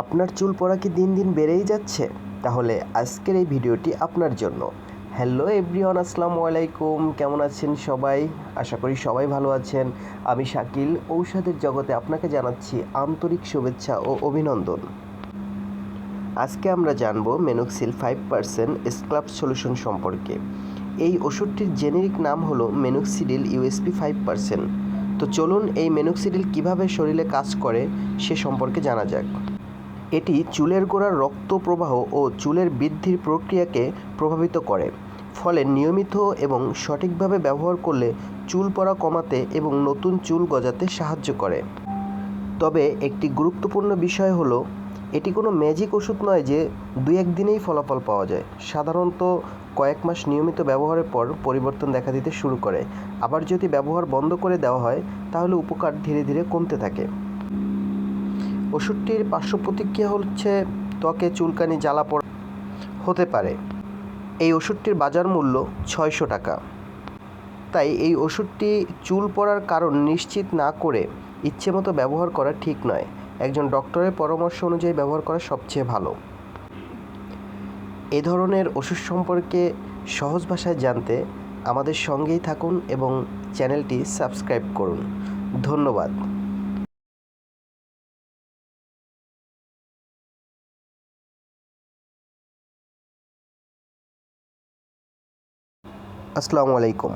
আপনার চুল পড়া কি দিন দিন বেড়েই যাচ্ছে? তাহলে আজকের এই ভিডিওটি আপনার জন্য। হ্যালো এভরিওয়ান, আসসালামু আলাইকুম। কেমন আছেন সবাই? আশা করি সবাই ভালো আছেন। আমি শাকিল, ঔষধের জগতে আপনাকে জানাচ্ছি আন্তরিক শুভেচ্ছা ও অভিনন্দন। আজকে আমরা জানব মেনক্সিল 5% স্ক্রাব সলিউশন সম্পর্কে। এই ওষুধটির জেনেরিক নাম হলো মেনক্সিডিল ইউএসপি 5%। তো চলুন এই মেনক্সিডিল কিভাবে শরীরে কাজ করে সে সম্পর্কে জানা যাক। এটি চুলের গোড়ার রক্ত প্রবাহ ও চুলের বৃদ্ধির প্রক্রিয়াকে প্রভাবিত করে, ফলে নিয়মিত এবং সঠিকভাবে ব্যবহার করলে চুল পড়া কমাতে এবং নতুন চুল গজাতে সাহায্য করে। তবে একটি গুরুত্বপূর্ণ বিষয় হলো, এটি কোনো ম্যাজিক ওষুধ নয় যে 2-1 দিনেই ফলাফল পাওয়া যায়। সাধারণত কয়েক মাস নিয়মিত ব্যবহারের পর পরিবর্তন দেখা দিতে শুরু করে। আবার যদি ব্যবহার বন্ধ করে দেওয়া হয় তাহলে উপকার ধীরে ধীরে কমতে থাকে। ওষুধটির পার্শ্ব প্রতিক্রিয়া হচ্ছে ত্বকে চুলকানি, জ্বালা পোড়া হতে পারে। এই ওষুধটির বাজার মূল্য 600 টাকা। তাই এই ওষুধটি চুল পড়ার কারণ নিশ্চিত না করে ইচ্ছেমতো ব্যবহার করা ঠিক নয়। একজন ডক্টরের পরামর্শ অনুযায়ী ব্যবহার করা সবচেয়ে ভালো। এ ধরনের ওষুধ সম্পর্কে সহজ ভাষায় জানতে আমাদের সঙ্গেই থাকুন এবং চ্যানেলটি সাবস্ক্রাইব করুন। ধন্যবাদ। আসসালামু আলাইকুম।